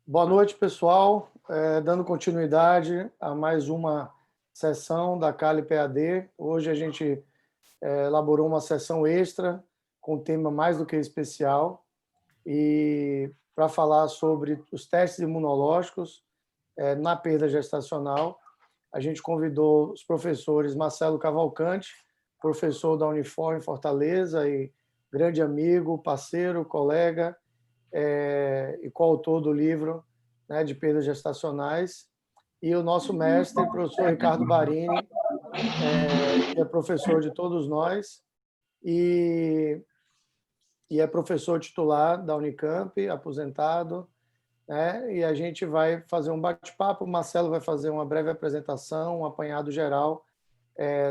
Boa noite, pessoal. Dando continuidade a mais uma sessão da Cali PAD. Hoje a gente elaborou uma sessão extra com um tema mais do que especial e para falar sobre os testes imunológicos na perda gestacional. A gente convidou os professores Marcelo Cavalcante, professor da Unifor em Fortaleza e grande amigo, parceiro, colega, e coautor do livro, né, de perdas gestacionais, e o nosso mestre, professor Ricardo Barini, que é professor de todos nós e é professor titular da Unicamp, aposentado, né? E a gente vai fazer um bate-papo. O Marcelo vai fazer uma breve apresentação, um apanhado geral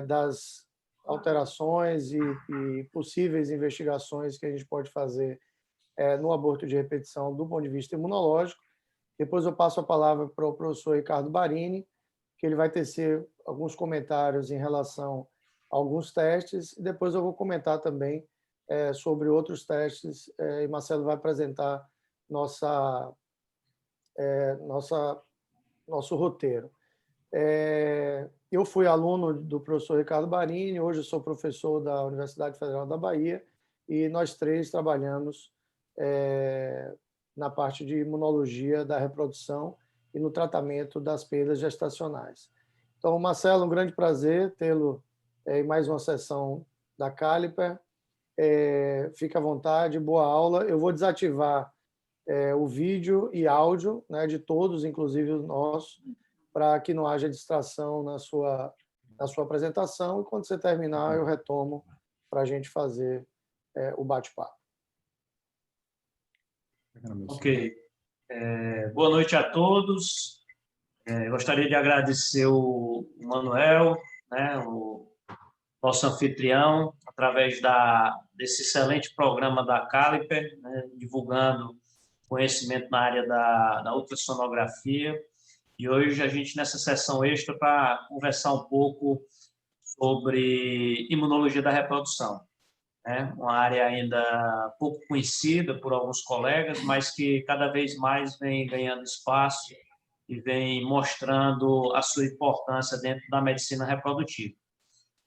das alterações e possíveis investigações que a gente pode fazer no aborto de repetição do ponto de vista imunológico. Depois eu passo a palavra para o professor Ricardo Barini, que ele vai tecer alguns comentários em relação a alguns testes, e depois eu vou comentar também sobre outros testes, e Marcelo vai apresentar nosso roteiro. Eu fui aluno do professor Ricardo Barini, hoje eu sou professor da Universidade Federal da Bahia, e nós três trabalhamos na parte de imunologia da reprodução e no tratamento das perdas gestacionais. Então, Marcelo, um grande prazer tê-lo em mais uma sessão da Caliper. Fique à vontade, boa aula. Eu vou desativar o vídeo e áudio, né, de todos, inclusive o nosso, para que não haja distração na sua apresentação, e quando você terminar eu retomo para a gente fazer o bate-papo. Ok. Boa noite a todos. Gostaria de agradecer o Manuel, né, o nosso anfitrião, através desse excelente programa da Caliper, né, divulgando conhecimento na área da ultrassonografia. E hoje a gente, nessa sessão extra, para conversar um pouco sobre imunologia da reprodução. Uma área ainda pouco conhecida por alguns colegas, mas que cada vez mais vem ganhando espaço e vem mostrando a sua importância dentro da medicina reprodutiva.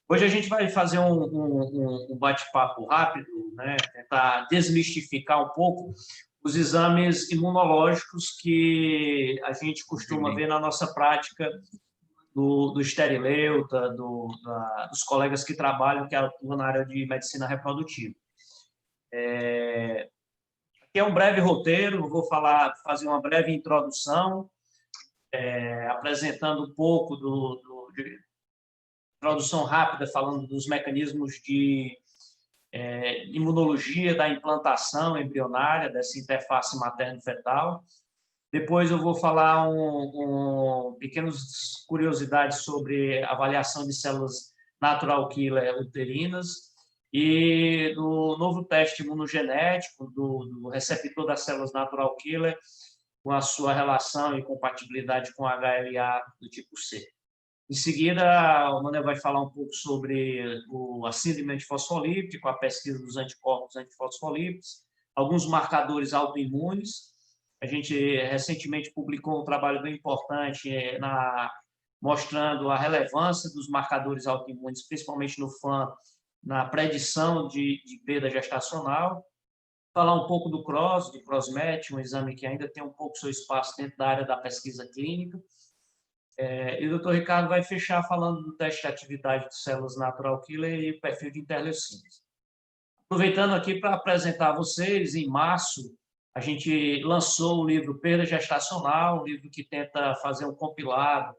Hoje a gente vai fazer um bate-papo rápido, né? Tentar desmistificar um pouco os exames imunológicos que a gente costuma ver na nossa prática do esterileuta, dos colegas que trabalham, que atuam na área de medicina reprodutiva. Aqui é um breve roteiro, vou fazer uma breve introdução, apresentando um pouco de introdução rápida, falando dos mecanismos de imunologia da implantação embrionária, dessa interface materno-fetal. Depois eu vou falar pequenas curiosidades sobre avaliação de células natural killer uterinas e do novo teste imunogenético do receptor das células natural killer com a sua relação e compatibilidade com HLA do tipo C. Em seguida, o Manuel vai falar um pouco sobre a síndrome antifosfolíptica, a pesquisa dos anticorpos antifosfolípticos, alguns marcadores autoimunes. A gente recentemente publicou um trabalho bem importante mostrando a relevância dos marcadores autoimunes, principalmente no FAM, na predição de perda gestacional. Falar um pouco do CROSS-MET, um exame que ainda tem um pouco seu espaço dentro da área da pesquisa clínica. E o Dr. Ricardo vai fechar falando do teste de atividade de células natural killer e perfil de interleucinas. Aproveitando aqui para apresentar a vocês, em março, a gente lançou o livro Perda Gestacional, um livro que tenta fazer um compilado,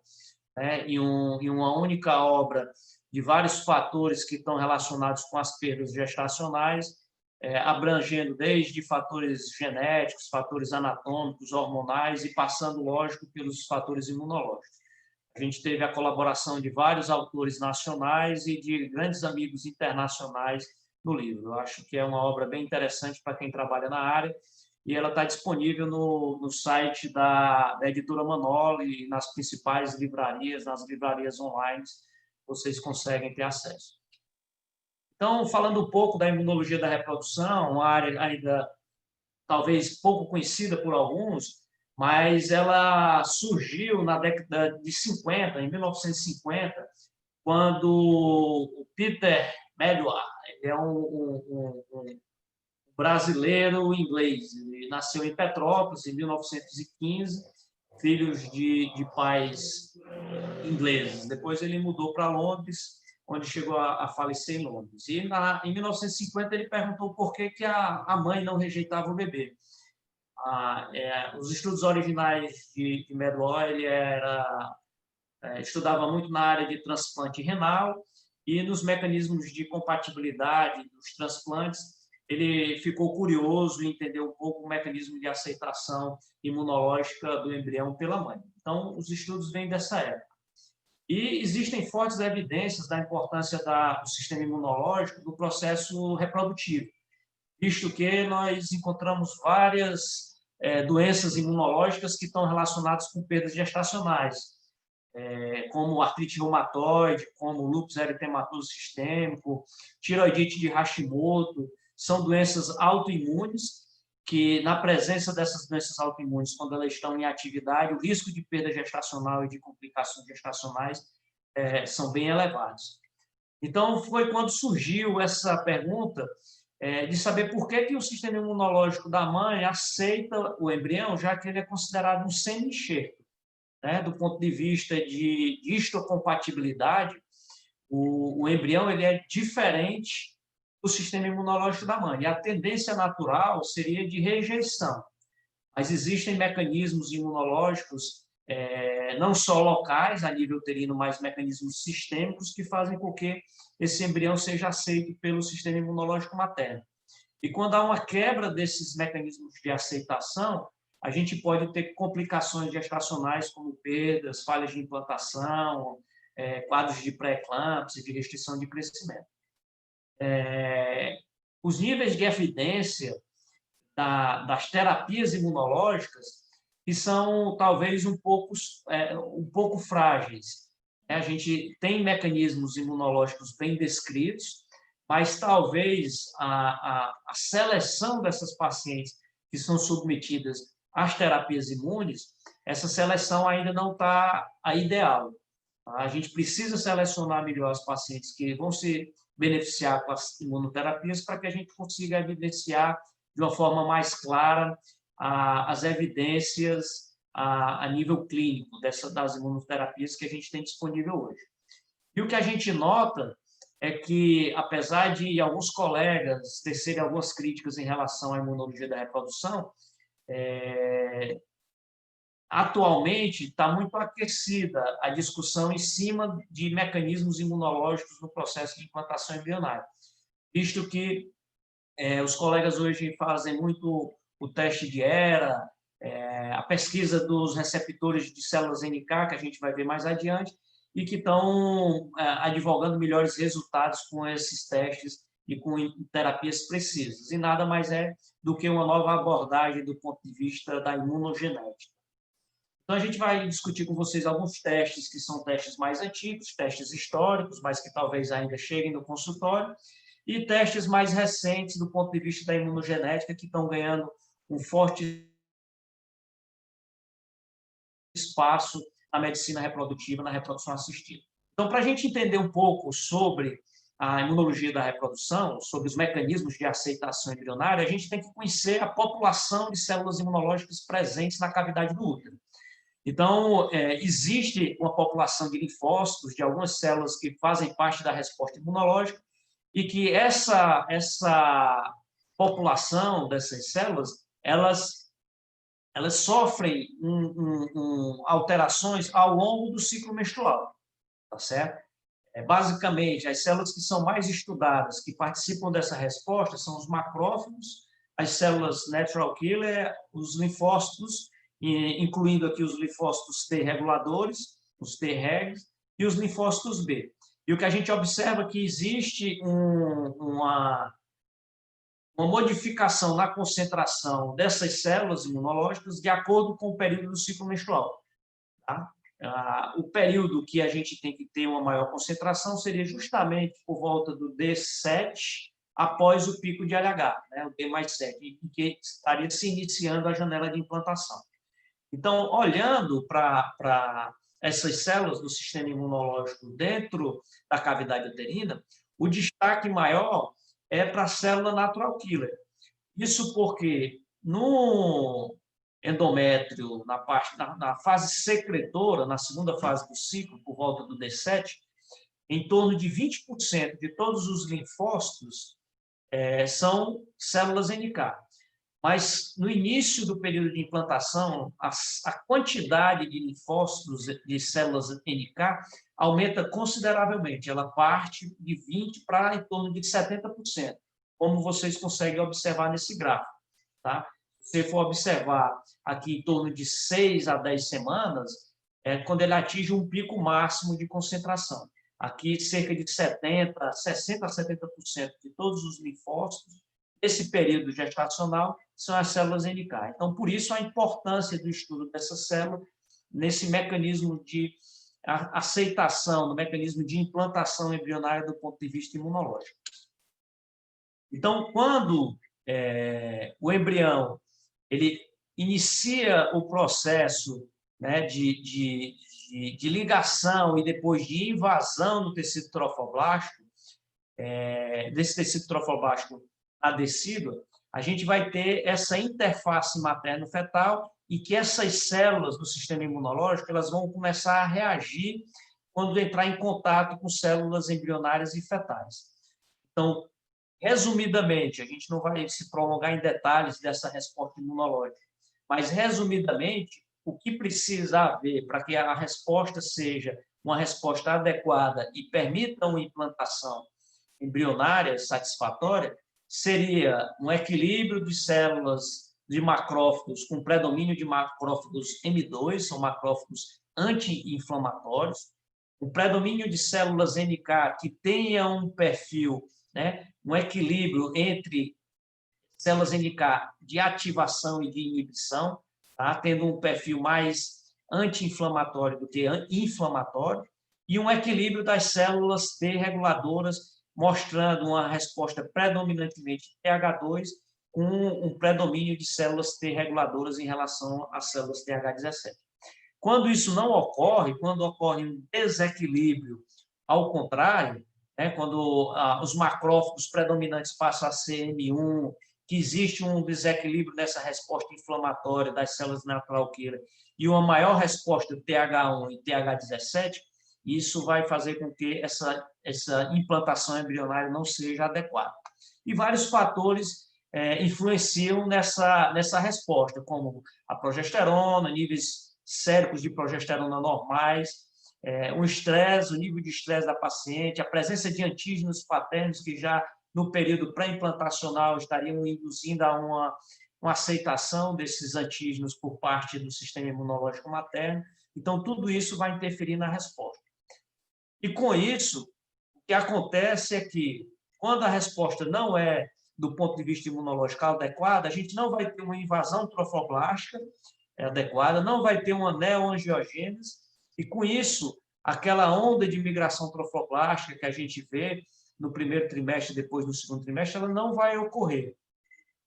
né, em uma única obra de vários fatores que estão relacionados com as perdas gestacionais, abrangendo desde fatores genéticos, fatores anatômicos, hormonais e passando, lógico, pelos fatores imunológicos. A gente teve a colaboração de vários autores nacionais e de grandes amigos internacionais no livro. Eu acho que é uma obra bem interessante para quem trabalha na área, e ela está disponível no site da editora Manoli e nas principais livrarias, nas livrarias online, vocês conseguem ter acesso. Então, falando um pouco da imunologia da reprodução, uma área ainda talvez pouco conhecida por alguns, mas ela surgiu na década de 50, em 1950, quando o Peter Medawar, ele é um brasileiro inglês, ele nasceu em Petrópolis em 1915, filhos de pais ingleses. Depois ele mudou para Londres, onde chegou a falecer em Londres. E em 1950 ele perguntou por que a mãe não rejeitava o bebê. Os estudos originais de Medawar, ele estudava muito na área de transplante renal e nos mecanismos de compatibilidade dos transplantes. Ele ficou curioso em entender um pouco o mecanismo de aceitação imunológica do embrião pela mãe. Então, os estudos vêm dessa época. E existem fortes evidências da importância do sistema imunológico no processo reprodutivo, visto que nós encontramos várias doenças imunológicas que estão relacionadas com perdas gestacionais, como artrite reumatoide, como lúpus eritematoso sistêmico, tiroidite de Hashimoto. São doenças autoimunes que, na presença dessas doenças autoimunes, quando elas estão em atividade, o risco de perda gestacional e de complicações gestacionais são bem elevados. Então, foi quando surgiu essa pergunta de saber por que o sistema imunológico da mãe aceita o embrião, já que ele é considerado um semi-enxerto. Do ponto de vista de histocompatibilidade, o embrião ele é diferente do sistema imunológico da mãe. E a tendência natural seria de rejeição. Mas existem mecanismos imunológicos, não só locais, a nível uterino, mas mecanismos sistêmicos que fazem com que esse embrião seja aceito pelo sistema imunológico materno. E quando há uma quebra desses mecanismos de aceitação, a gente pode ter complicações gestacionais, como perdas, falhas de implantação, quadros de pré-eclâmpsia, de restrição de crescimento. Os níveis de evidência das terapias imunológicas, que são talvez um pouco frágeis. A gente tem mecanismos imunológicos bem descritos, mas talvez a seleção dessas pacientes que são submetidas às terapias imunes, essa seleção ainda não está a ideal. A gente precisa selecionar melhor os pacientes que vão se beneficiar com as imunoterapias para que a gente consiga evidenciar de uma forma mais clara as evidências a nível clínico das imunoterapias que a gente tem disponível hoje. E o que a gente nota é que, apesar de alguns colegas tecerem algumas críticas em relação à imunologia da reprodução, atualmente está muito aquecida a discussão em cima de mecanismos imunológicos no processo de implantação embrionária, visto que os colegas hoje fazem muito o teste de ERA, a pesquisa dos receptores de células NK, que a gente vai ver mais adiante, e que estão advogando melhores resultados com esses testes e com terapias precisas. E nada mais é do que uma nova abordagem do ponto de vista da imunogenética. Então, a gente vai discutir com vocês alguns testes que são testes mais antigos, testes históricos, mas que talvez ainda cheguem no consultório, e testes mais recentes do ponto de vista da imunogenética, que estão ganhando um forte espaço na medicina reprodutiva, na reprodução assistida. Então, para a gente entender um pouco sobre a imunologia da reprodução, sobre os mecanismos de aceitação embrionária, a gente tem que conhecer a população de células imunológicas presentes na cavidade do útero. Então, existe uma população de linfócitos, de algumas células que fazem parte da resposta imunológica, e que essa população dessas células, elas sofrem alterações ao longo do ciclo menstrual, tá certo? Basicamente, as células que são mais estudadas, que participam dessa resposta, são os macrófagos, as células natural killer, os linfócitos, incluindo aqui os linfócitos T reguladores, os T-regs, e os linfócitos B. E o que a gente observa é que existe uma modificação na concentração dessas células imunológicas de acordo com o período do ciclo menstrual. Tá? O período que a gente tem que ter uma maior concentração seria justamente por volta do D7 após o pico de LH, né, o D+7, em que estaria se iniciando a janela de implantação. Então, olhando para essas células do sistema imunológico dentro da cavidade uterina, o destaque maior é para a célula natural killer. Isso porque no endométrio, na fase secretora, na segunda fase do ciclo, por volta do D7, em torno de 20% de todos os linfócitos são células NK. Mas no início do período de implantação, a quantidade de linfócitos de células NK aumenta consideravelmente. Ela parte de 20% para em torno de 70%, como vocês conseguem observar nesse gráfico. Tá? Se você for observar aqui em torno de 6 a 10 semanas, quando ele atinge um pico máximo de concentração. Aqui, cerca de 60% a 70% de todos os linfócitos, esse período gestacional, são as células NK. Então, por isso, a importância do estudo dessa célula nesse mecanismo de aceitação, no mecanismo de implantação embrionária do ponto de vista imunológico. Então, quando o embrião ele inicia o processo, né, de ligação e depois de invasão do tecido trofoblástico, desse tecido trofoblástico na decídua, a gente vai ter essa interface materno-fetal e que essas células do sistema imunológico elas vão começar a reagir quando entrar em contato com células embrionárias e fetais. Então, resumidamente, a gente não vai se prolongar em detalhes dessa resposta imunológica, mas, resumidamente, o que precisa haver para que a resposta seja uma resposta adequada e permita uma implantação embrionária satisfatória seria um equilíbrio de células de macrófagos com predomínio de macrófagos M2, são macrófagos anti-inflamatórios, um predomínio de células NK que tenha um perfil, né, um equilíbrio entre células NK de ativação e de inibição, tá? Tendo um perfil mais anti-inflamatório do que inflamatório, e um equilíbrio das células T reguladoras, mostrando uma resposta predominantemente TH2, com um predomínio de células T reguladoras em relação às células TH17. Quando isso não ocorre, quando ocorre um desequilíbrio ao contrário, né, quando os macrófagos predominantes passam a ser M1, que existe um desequilíbrio nessa resposta inflamatória das células natural killer e uma maior resposta TH1 e TH17, isso vai fazer com que essa implantação embrionária não seja adequada. E vários fatores influenciam nessa resposta, como a progesterona, níveis séricos de progesterona normais, o estresse, o nível de estresse da paciente, a presença de antígenos paternos que já no período pré-implantacional estariam induzindo a uma aceitação desses antígenos por parte do sistema imunológico materno. Então, tudo isso vai interferir na resposta. E, com isso, o que acontece é que, quando a resposta não é, do ponto de vista imunológico, adequada, a gente não vai ter uma invasão trofoblástica adequada, não vai ter uma neoangiogênese, e, com isso, aquela onda de migração trofoblástica que a gente vê no primeiro trimestre, depois no segundo trimestre, ela não vai ocorrer.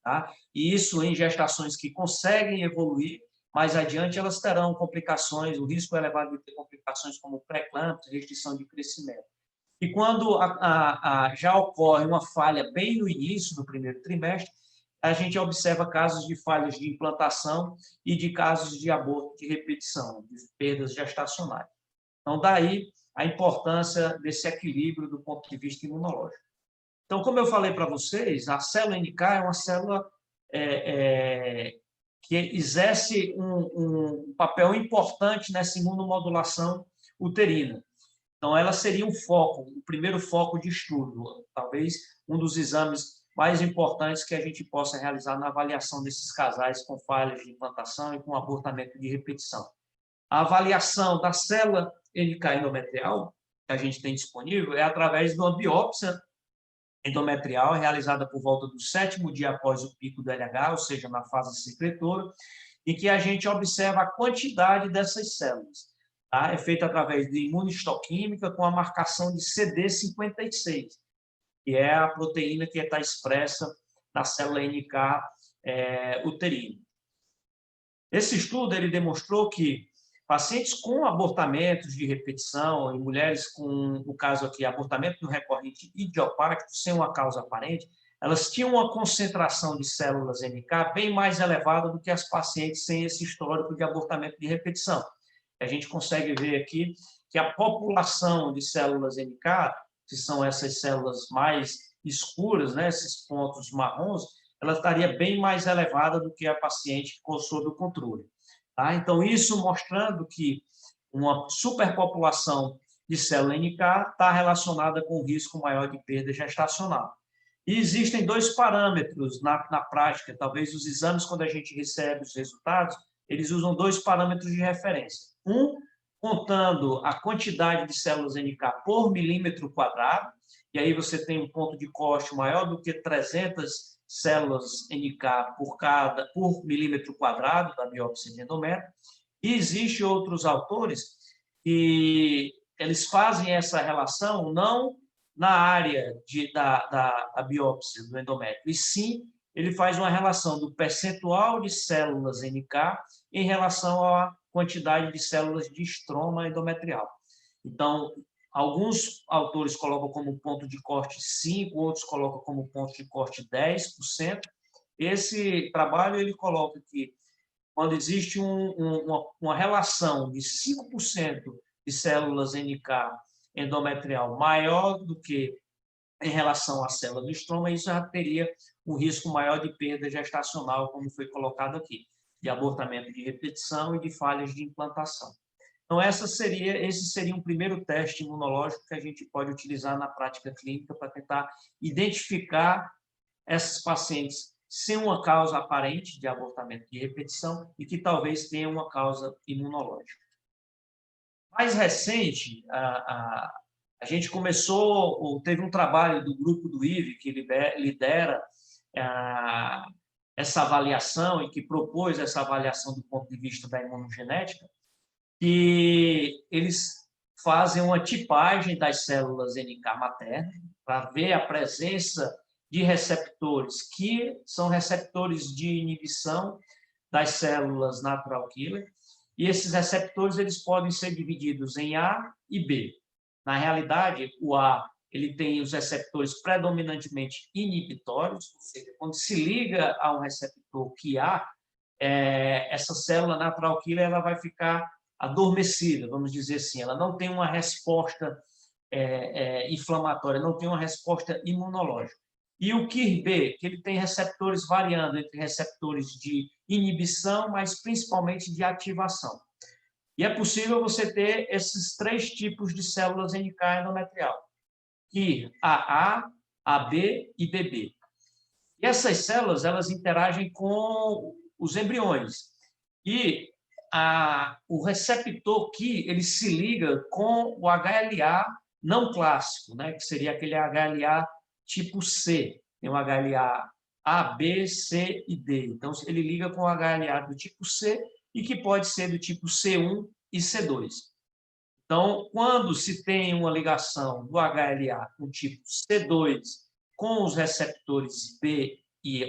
Tá? E isso em gestações que conseguem evoluir, mais adiante elas terão complicações, o risco é elevado de ter complicações como pré-eclâmpsia, restrição de crescimento. E quando já ocorre uma falha bem no início do primeiro trimestre, a gente observa casos de falhas de implantação e de casos de aborto de repetição, de perdas gestacionais. Então, daí a importância desse equilíbrio do ponto de vista imunológico. Então, como eu falei para vocês, a célula NK é uma célula que exerce um papel importante nessa imunomodulação uterina. Então, ela seria um foco, o primeiro foco de estudo, talvez um dos exames mais importantes que a gente possa realizar na avaliação desses casais com falhas de implantação e com abortamento de repetição. A avaliação da célula NK endometrial que a gente tem disponível é através de uma biópsia endometrial realizada por volta do 7º dia após o pico do LH, ou seja, na fase secretora, em que a gente observa a quantidade dessas células. Tá? É feita através de imunistoquímica com a marcação de CD56, que é a proteína que está expressa na célula NK uterina. Esse estudo ele demonstrou que pacientes com abortamentos de repetição, e mulheres com, no caso aqui, abortamento não recorrente idiopático, sem uma causa aparente, elas tinham uma concentração de células NK bem mais elevada do que as pacientes sem esse histórico de abortamento de repetição. A gente consegue ver aqui que a população de células NK, que são essas células mais escuras, né, esses pontos marrons, ela estaria bem mais elevada do que a paciente que ficou sob o controle. Tá? Então, isso mostrando que uma superpopulação de célula NK está relacionada com o risco maior de perda gestacional. E existem dois parâmetros na prática, talvez os exames, quando a gente recebe os resultados, eles usam dois parâmetros de referência. Um, contando a quantidade de células NK por milímetro quadrado, e aí você tem um ponto de corte maior do que 300 células NK por milímetro quadrado da biópsia de endométrio. E existem outros autores que eles fazem essa relação não na área da biópsia do endométrio, e sim ele faz uma relação do percentual de células NK em relação à quantidade de células de estroma endometrial. Então, alguns autores colocam como ponto de corte 5%, outros colocam como ponto de corte 10%. Esse trabalho ele coloca que quando existe uma relação de 5% de células NK endometrial maior do que em relação à célula do estroma, isso já teria um risco maior de perda gestacional, como foi colocado aqui, de abortamento de repetição e de falhas de implantação. Então, esse seria um primeiro teste imunológico que a gente pode utilizar na prática clínica para tentar identificar esses pacientes sem uma causa aparente de abortamento de repetição e que talvez tenham uma causa imunológica. Mais recente, a gente teve um trabalho do grupo do IVE, que lidera essa avaliação e que propôs essa avaliação do ponto de vista da imunogenética, que eles fazem uma tipagem das células NK maternas para ver a presença de receptores que são receptores de inibição das células natural killer, e esses receptores eles podem ser divididos em A e B. Na realidade, o A ele tem os receptores predominantemente inibitórios, ou seja, quando se liga a um receptor que há, essa célula natural killer ela vai ficar adormecida, vamos dizer assim, ela não tem uma resposta inflamatória, não tem uma resposta imunológica. E o KIR-B, que ele tem receptores variando entre receptores de inibição, mas principalmente de ativação. E é possível você ter esses três tipos de células NK endometrial: KIR, AA, AB e BB. E essas células elas interagem com os embriões. E o receptor KIR ele se liga com o HLA não clássico, né, que seria aquele HLA tipo C. Tem o HLA A, B, C e D. Então, ele liga com o HLA do tipo C e que pode ser do tipo C1 e C2. Então, quando se tem uma ligação do HLA com o tipo C2 com os receptores B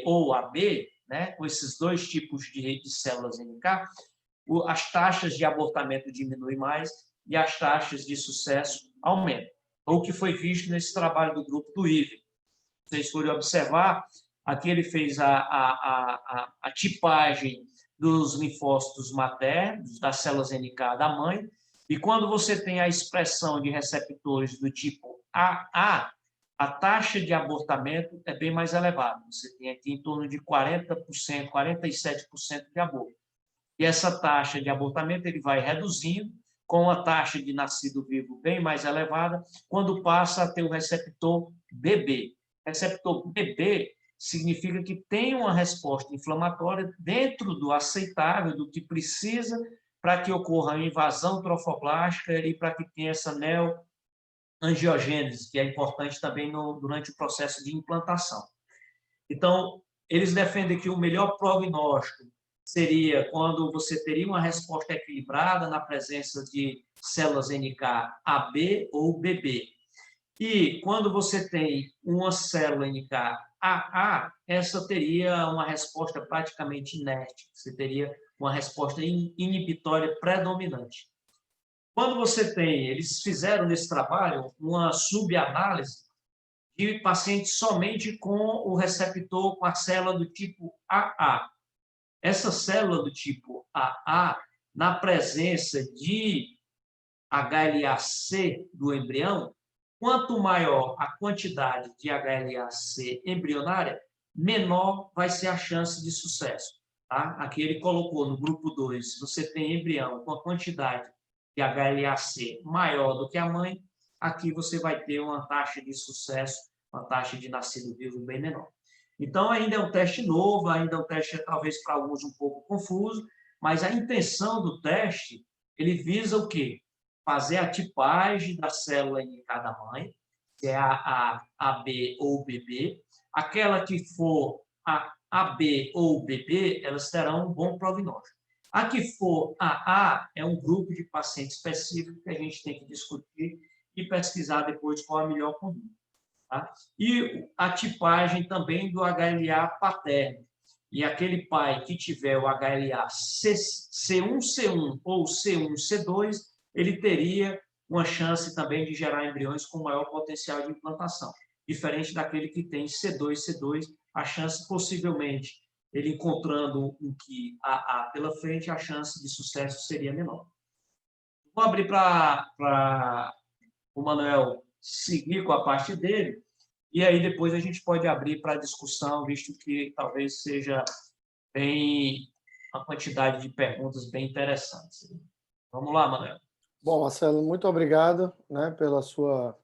ou AB, né, com esses dois tipos de células NK, as taxas de abortamento diminuem mais e as taxas de sucesso aumentam. O que foi visto nesse trabalho do grupo do IVE. Se vocês forem observar, aqui ele fez a tipagem dos linfócitos maternos, das células NK da mãe, e quando você tem a expressão de receptores do tipo AA, a taxa de abortamento é bem mais elevada. Você tem aqui em torno de 40%, 47% de aborto. E essa taxa de abortamento ele vai reduzindo, com a taxa de nascido vivo bem mais elevada, quando passa a ter o receptor BB. Receptor BB significa que tem uma resposta inflamatória dentro do aceitável, do que precisa para que ocorra a invasão trofoblástica e para que tenha essa neoangiogênese, que é importante também durante o processo de implantação. Então, eles defendem que o melhor prognóstico seria quando você teria uma resposta equilibrada na presença de células NK AB ou BB. E quando você tem uma célula NK AA, essa teria uma resposta praticamente inerte, você teria uma resposta inibitória predominante. Quando você tem, eles fizeram nesse trabalho uma subanálise de pacientes somente com o receptor, com a célula do tipo AA. Essa célula do tipo AA, na presença de HLA-C do embrião, quanto maior a quantidade de HLA-C embrionária, menor vai ser a chance de sucesso. Tá? Aqui ele colocou no grupo 2, se você tem embrião com a quantidade de HLA-C maior do que a mãe, aqui você vai ter uma taxa de sucesso, uma taxa de nascido vivo bem menor. Então, ainda é um teste novo, ainda é um teste, talvez, para alguns um pouco confuso, mas a intenção do teste, ele visa o quê? Fazer a tipagem da célula em cada mãe, se é a AB ou BB. Aquela que for a AB ou BB, elas terão um bom prognóstico. A que for AA é um grupo de pacientes específico que a gente tem que discutir e pesquisar depois qual a melhor conduta. Tá? E a tipagem também do HLA paterno. E aquele pai que tiver o HLA C1C1 ou C1C2, ele teria uma chance também de gerar embriões com maior potencial de implantação. Diferente daquele que tem C2C2, a chance possivelmente, ele encontrando um que AA pela frente, a chance de sucesso seria menor. Vou abrir para o Manuel seguir com a parte dele, e aí depois a gente pode abrir para discussão, visto que talvez seja bem uma quantidade de perguntas bem interessantes. Vamos lá, Manuel. Bom, Marcelo, muito obrigado, né, pela sua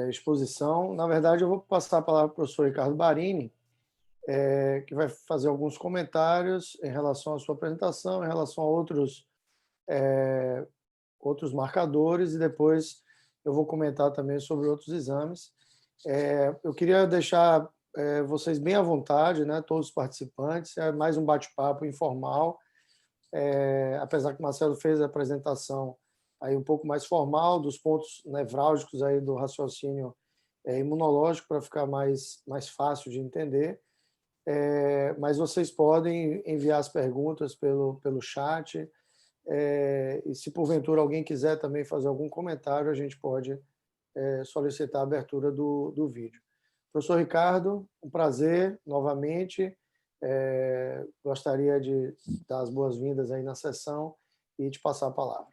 exposição. Na verdade, eu vou passar a palavra para o professor Ricardo Barini, que vai fazer alguns comentários em relação à sua apresentação, em relação a outros marcadores, e depois eu vou comentar também sobre outros exames. Eu queria deixar vocês bem à vontade, né, todos os participantes, é mais um bate-papo informal, apesar que o Marcelo fez a apresentação aí um pouco mais formal dos pontos nevrálgicos aí do raciocínio imunológico, para ficar mais fácil de entender. Mas vocês podem enviar as perguntas pelo chat, e se porventura alguém quiser também fazer algum comentário, a gente pode solicitar a abertura do vídeo. Professor Ricardo, um prazer novamente. Gostaria de dar as boas-vindas aí na sessão e te passar a palavra.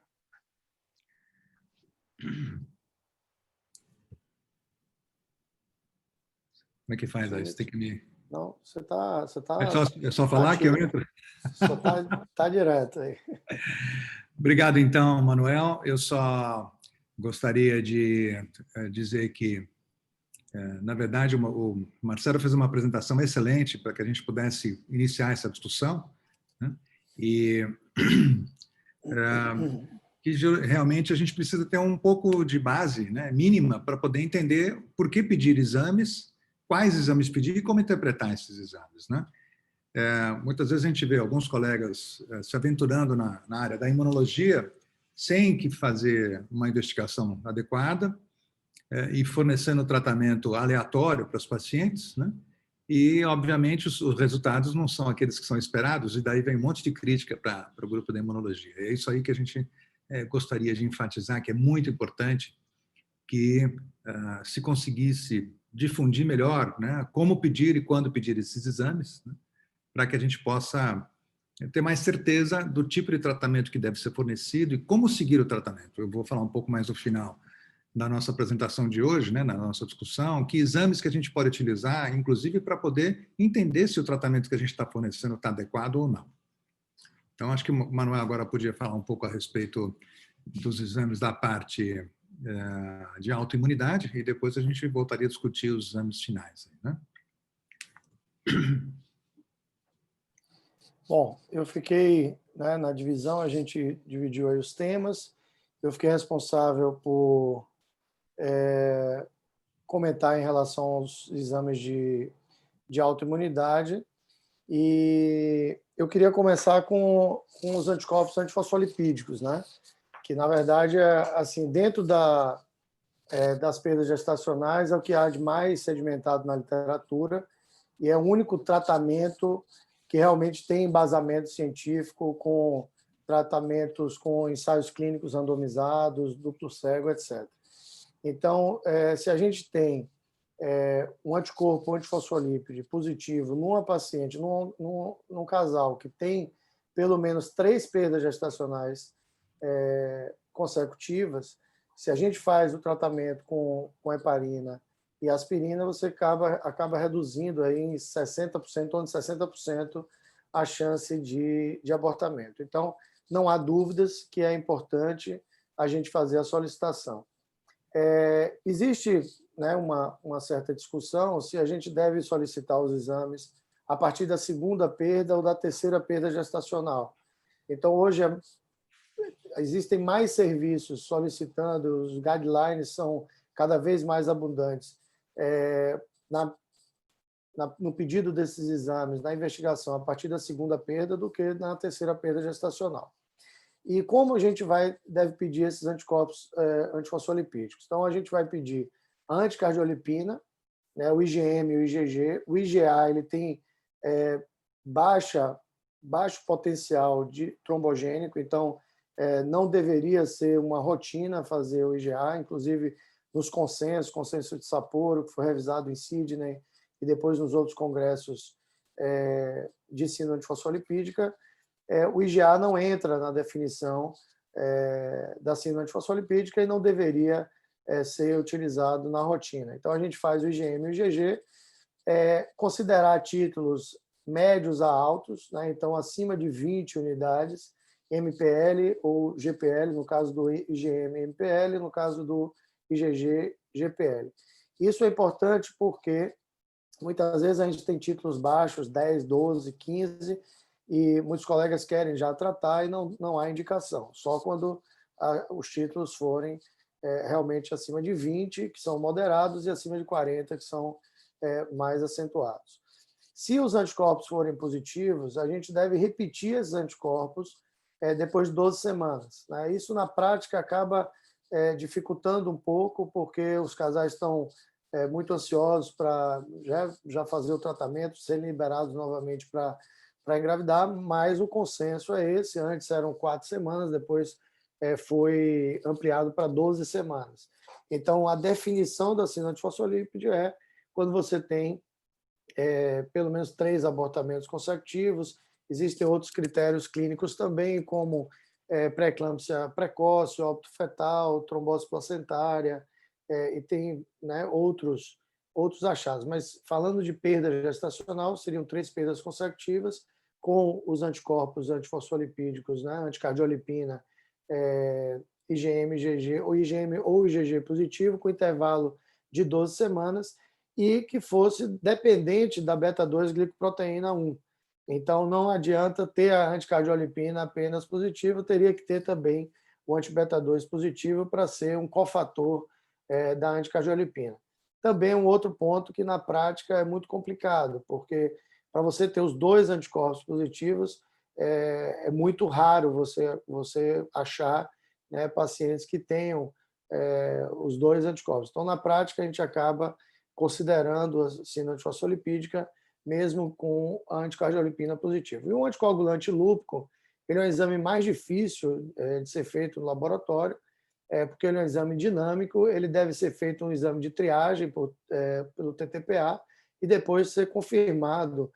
Como é que faz isso? Tem que me... Não, você tá É só falar que eu entro? Você tá direto aí. Obrigado, então, Manuel. Eu só gostaria de dizer que, na verdade, o Marcelo fez uma apresentação excelente para que a gente pudesse iniciar essa discussão, né? E que realmente a gente precisa ter um pouco de base, né, mínima, para poder entender por que pedir exames, quais exames pedir e como interpretar esses exames, né? Muitas vezes a gente vê alguns colegas se aventurando na área da imunologia sem que fazer uma investigação adequada e fornecendo tratamento aleatório para os pacientes, né? E, obviamente, os resultados não são aqueles que são esperados, e daí vem um monte de crítica para o grupo da imunologia. É isso aí que a gente gostaria de enfatizar, que é muito importante que se conseguisse difundir melhor, né, como pedir e quando pedir esses exames, né, para que a gente possa ter mais certeza do tipo de tratamento que deve ser fornecido e como seguir o tratamento. Eu vou falar um pouco mais no final da nossa apresentação de hoje, né, na nossa discussão, que exames que a gente pode utilizar, inclusive para poder entender se o tratamento que a gente está fornecendo está adequado ou não. Então, acho que o Manuel agora podia falar um pouco a respeito dos exames da parte de autoimunidade, e depois a gente voltaria a discutir os exames finais, né? Bom, eu fiquei, né, na divisão, a gente dividiu aí os temas, eu fiquei responsável por comentar em relação aos exames de autoimunidade, e eu queria começar com os anticorpos antifosfolipídicos, né? Que, na verdade, assim, dentro das perdas gestacionais, é o que há de mais sedimentado na literatura, e é o único tratamento que realmente tem embasamento científico com tratamentos com ensaios clínicos randomizados, duplo cego, etc. Então, se a gente tem um anticorpo antifosfolípide positivo numa paciente, num casal que tem pelo menos 3 perdas gestacionais consecutivas, se a gente faz o tratamento com heparina e aspirina, você acaba reduzindo aí em 60%, onde 60% a chance de abortamento. Então, não há dúvidas que é importante a gente fazer a solicitação. Existe, né, uma certa discussão se a gente deve solicitar os exames a partir da segunda perda ou da terceira perda gestacional. Então, hoje, existem mais serviços solicitando, os guidelines são cada vez mais abundantes no pedido desses exames, na investigação a partir da segunda perda do que na terceira perda gestacional. E como a gente deve pedir esses anticorpos antifosfolipídicos? Então, a gente vai pedir a anticardiolipina, né, o IgM e o IgG. O IgA ele tem baixo potencial de trombogênico, então não deveria ser uma rotina fazer o IgA, inclusive nos consenso de Sapporo, que foi revisado em Sydney, e depois nos outros congressos de síndrome antifosfolipídica, o IgA não entra na definição da síndrome antifosfolipídica e não deveria ser utilizado na rotina. Então, a gente faz o IgM e o IgG, considerar títulos médios a altos, né? Então, acima de 20 unidades, MPL ou GPL, no caso do IgM, MPL, no caso do IgG, GPL. Isso é importante porque muitas vezes a gente tem títulos baixos, 10, 12, 15, e muitos colegas querem já tratar e não há indicação, só quando os títulos forem realmente acima de 20, que são moderados, e acima de 40, que são mais acentuados. Se os anticorpos forem positivos, a gente deve repetir esses anticorpos depois de 12 semanas. Né? Isso, na prática, acaba dificultando um pouco, porque os casais estão muito ansiosos para já fazer o tratamento, serem liberados novamente para engravidar, mas o consenso é esse. Antes eram 4 semanas, depois foi ampliado para 12 semanas. Então, a definição da síndrome antifosfolípide é quando você tem pelo menos 3 abortamentos consecutivos. Existem outros critérios clínicos também, como pré-eclâmpsia precoce, óbito fetal, trombose placentária, e tem, né, outros achados. Mas, falando de perda gestacional, seriam 3 perdas consecutivas, com os anticorpos antifosfolipídicos, né, anticardiolipina, IgM, IgG, ou IgM ou IgG positivo, com intervalo de 12 semanas, e que fosse dependente da beta-2-glicoproteína 1. Então, não adianta ter a anticardiolipina apenas positiva, teria que ter também o anti-beta-2 positivo para ser um cofator da anticardiolipina. Também um outro ponto que, na prática, é muito complicado, porque para você ter os 2 anticorpos positivos, é muito raro você achar, né, pacientes que tenham os 2 anticorpos. Então, na prática, a gente acaba considerando a síndrome antifosfolipídica mesmo com a anticardiolipina positiva. E o anticoagulante lúpico, ele é um exame mais difícil de ser feito no laboratório, porque ele é um exame dinâmico, ele deve ser feito um exame de triagem pelo TTPA e depois ser confirmado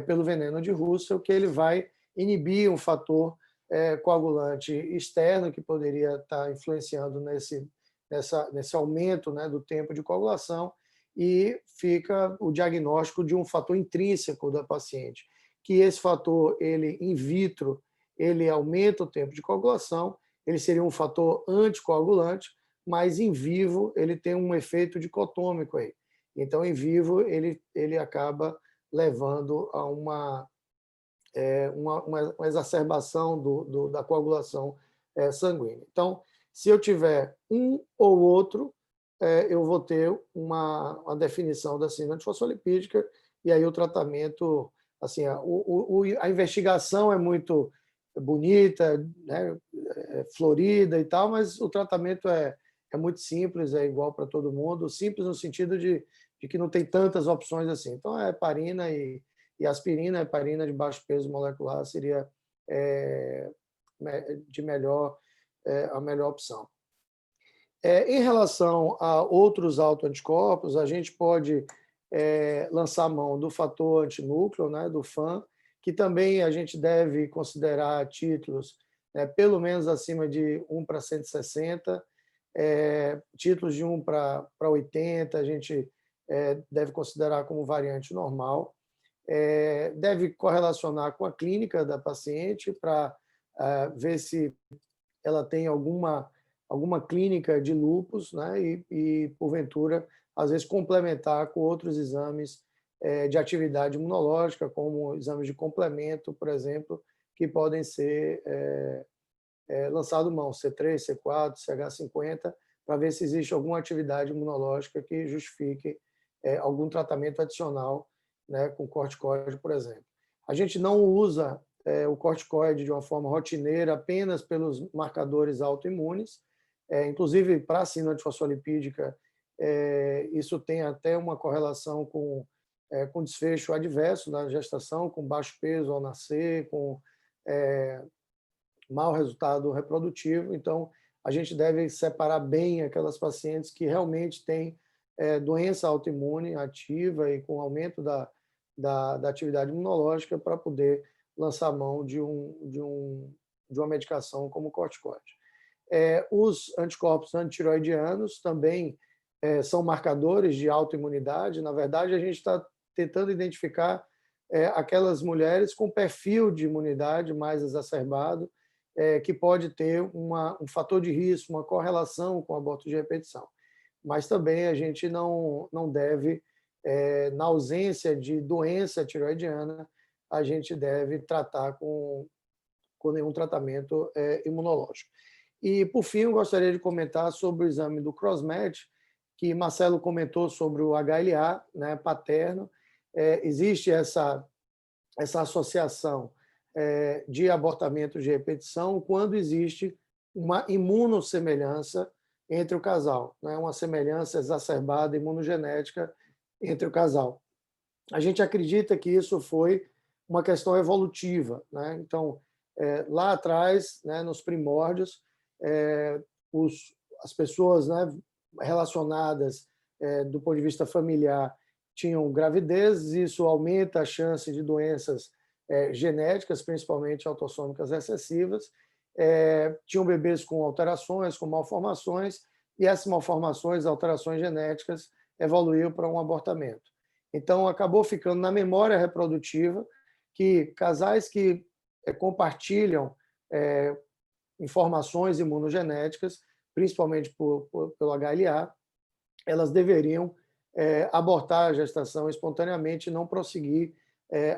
pelo veneno de Russell, que ele vai inibir um fator coagulante externo que poderia estar influenciando nesse aumento, né, do tempo de coagulação, e fica o diagnóstico de um fator intrínseco da paciente, que esse fator, ele in vitro, ele aumenta o tempo de coagulação, ele seria um fator anticoagulante, mas em vivo ele tem um efeito dicotômico aí. Então, em vivo, ele acaba levando a uma exacerbação da coagulação sanguínea. Então, se eu tiver um ou outro, eu vou ter uma definição da síndrome antifosfolipídica, e aí o tratamento, assim, a investigação é muito bonita, né, florida e tal, mas o tratamento é muito simples, é igual para todo mundo, simples no sentido de de que não tem tantas opções assim. Então, a heparina e aspirina, a heparina de baixo peso molecular seria a melhor opção. Em relação a outros autoanticorpos, a gente pode lançar mão do fator antinúcleo, né, do FAN, que também a gente deve considerar títulos pelo menos acima de 1/160, títulos de 1/80, a gente deve considerar como variante normal. Deve correlacionar com a clínica da paciente para ver se ela tem alguma clínica de lúpus, né? E, porventura, às vezes, complementar com outros exames de atividade imunológica, como exames de complemento, por exemplo, que podem ser lançados mão, C3, C4, CH50, para ver se existe alguma atividade imunológica que justifique algum tratamento adicional, né, com corticoide, por exemplo. A gente não usa o corticoide de uma forma rotineira apenas pelos marcadores autoimunes, inclusive para a síndrome antifosfolipídica, isso tem até uma correlação com desfecho adverso na gestação, com baixo peso ao nascer, com mau resultado reprodutivo. Então, a gente deve separar bem aquelas pacientes que realmente têm doença autoimune ativa e com aumento da atividade imunológica para poder lançar mão de uma medicação como corticoide. Os anticorpos antitiroidianos também são marcadores de autoimunidade. Na verdade, a gente está tentando identificar aquelas mulheres com perfil de imunidade mais exacerbado, que pode ter um fator de risco, uma correlação com aborto de repetição. Mas também a gente não deve, na ausência de doença tiroidiana, a gente deve tratar com nenhum tratamento imunológico. E, por fim, eu gostaria de comentar sobre o exame do CrossMatch, que Marcelo comentou sobre o HLA, né, paterno. Existe essa associação de abortamento de repetição quando existe uma imunossemelhança entre o casal, né, uma semelhança exacerbada imunogenética entre o casal. A gente acredita que isso foi uma questão evolutiva, né? Então, lá atrás, né, nos primórdios, as pessoas, né, relacionadas do ponto de vista familiar tinham gravidez, isso aumenta a chance de doenças genéticas, principalmente autossômicas recessivas, tinham bebês com alterações, com malformações, e essas malformações, alterações genéticas, evoluíram para um abortamento. Então, acabou ficando na memória reprodutiva que casais que compartilham informações imunogenéticas, principalmente pelo HLA, elas deveriam abortar a gestação espontaneamente e não prosseguir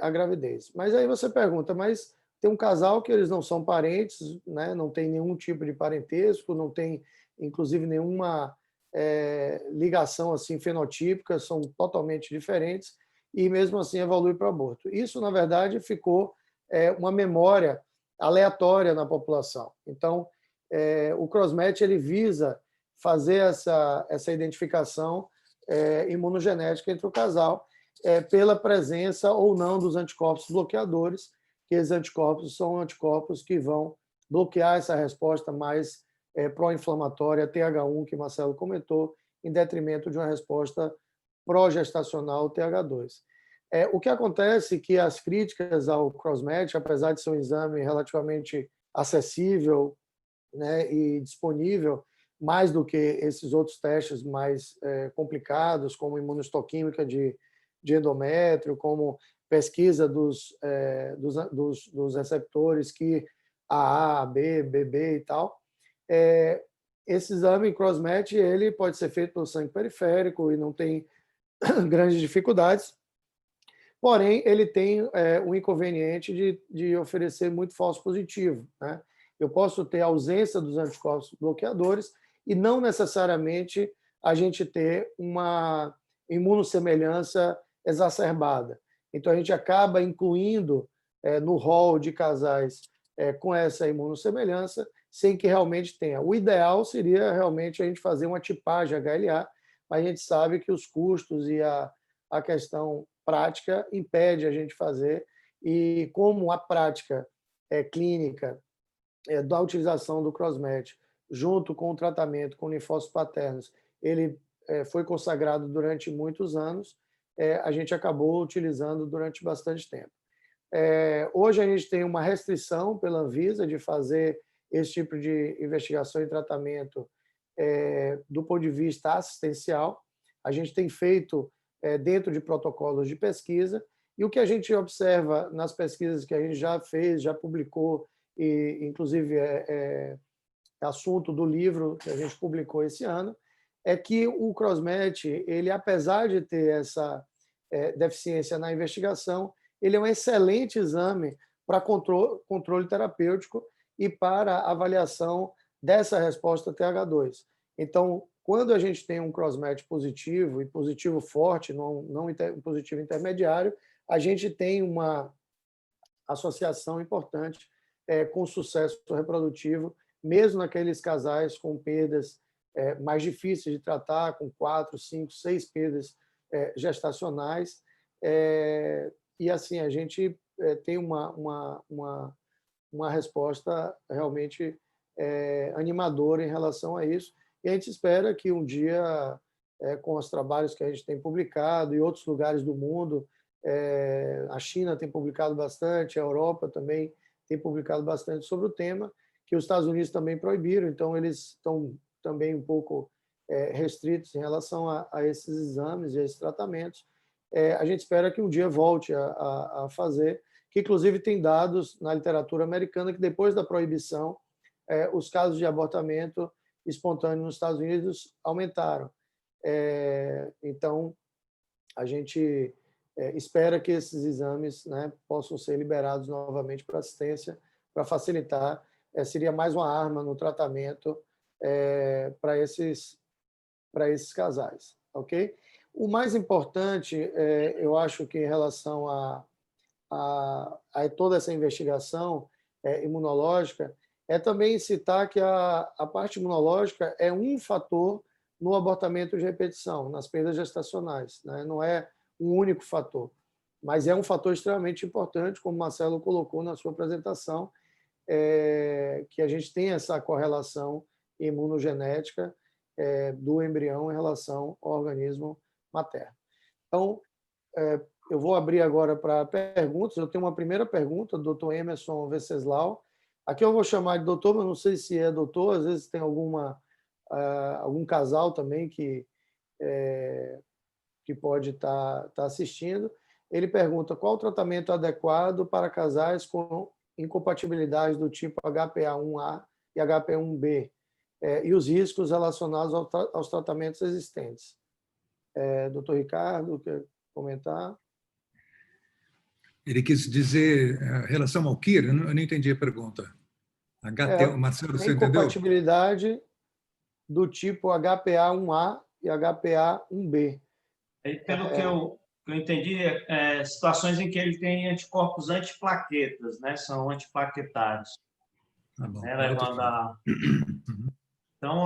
a gravidez. Mas aí você pergunta, mas tem um casal que eles não são parentes, né? Não tem nenhum tipo de parentesco, não tem, inclusive, nenhuma ligação assim fenotípica, são totalmente diferentes, e mesmo assim evolui para o aborto. Isso, na verdade, ficou uma memória aleatória na população. Então, o CrossMatch ele visa fazer essa identificação imunogenética entre o casal, pela presença ou não dos anticorpos bloqueadores, que esses anticorpos são anticorpos que vão bloquear essa resposta mais pró-inflamatória TH1, que Marcelo comentou, em detrimento de uma resposta pró-gestacional TH2. O que acontece é que as críticas ao CrossMatch, apesar de ser um exame relativamente acessível, né, e disponível, mais do que esses outros testes mais complicados, como imunohistoquímica de endométrio, como pesquisa dos receptores que AA, AB, BB e tal. Esse exame CrossMatch ele pode ser feito pelo sangue periférico e não tem grandes dificuldades, porém ele tem um inconveniente de oferecer muito falso positivo, né? Eu posso ter ausência dos anticorpos bloqueadores e não necessariamente a gente ter uma imunossemelhança exacerbada. Então, a gente acaba incluindo no rol de casais com essa imunossemelhança, sem que realmente tenha. O ideal seria realmente a gente fazer uma tipagem HLA mas a gente sabe que os custos e a questão prática impede a gente fazer, e como a prática clínica da utilização do CrossMatch, junto com o tratamento com linfócitos paternos, ele foi consagrado durante muitos anos, a gente acabou utilizando durante bastante tempo. Hoje a gente tem uma restrição pela Anvisa de fazer esse tipo de investigação e tratamento do ponto de vista assistencial. A gente tem feito dentro de protocolos de pesquisa, e o que a gente observa nas pesquisas que a gente já fez, já publicou, e inclusive assunto do livro que a gente publicou esse ano, é que o CrossMatch, ele, apesar de ter essa deficiência na investigação, ele é um excelente exame para controle terapêutico e para avaliação dessa resposta TH2. Então, quando a gente tem um CrossMatch positivo, e positivo forte, não um positivo intermediário, a gente tem uma associação importante com sucesso reprodutivo, mesmo naqueles casais com perdas mais difíceis de tratar, com 4, 5, 6 perdas gestacionais. E assim, a gente tem uma resposta realmente animadora em relação a isso. E a gente espera que um dia, com os trabalhos que a gente tem publicado e outros lugares do mundo, a China tem publicado bastante, a Europa também tem publicado bastante sobre o tema, que os Estados Unidos também proibiram, então eles estão também um pouco restritos em relação a esses exames e a esses tratamentos. A gente espera que um dia volte a fazer, que inclusive tem dados na literatura americana que depois da proibição, os casos de abortamento espontâneo nos Estados Unidos aumentaram. Então, a gente espera que esses exames, né, possam ser liberados novamente para assistência, para facilitar. Seria mais uma arma no tratamento para esses casais, ok? O mais importante, eu acho que em relação a toda essa investigação imunológica, é também citar que a parte imunológica é um fator no abortamento de repetição, nas perdas gestacionais, né? Não é um único fator, mas é um fator extremamente importante, como o Marcelo colocou na sua apresentação, que a gente tem essa correlação imunogenética do embrião em relação ao organismo materno. Então, eu vou abrir agora para perguntas. Eu tenho uma primeira pergunta do Dr. Emerson Venceslau. Aqui eu vou chamar de doutor, mas não sei se é doutor, às vezes tem algum casal também que pode estar assistindo. Ele pergunta: qual o tratamento adequado para casais com incompatibilidade do tipo HPA1A e HPA1B, e os riscos relacionados aos tratamentos existentes? Doutor Ricardo, quer comentar? Ele quis dizer relação ao KIR, eu não entendi a pergunta. Marcelo, você entendeu? Incompatibilidade do tipo HPA1A e HPA1B. Pelo que eu entendi, situações em que ele tem anticorpos antiplaquetas, né? São antiplaquetários. Tá bom. Então,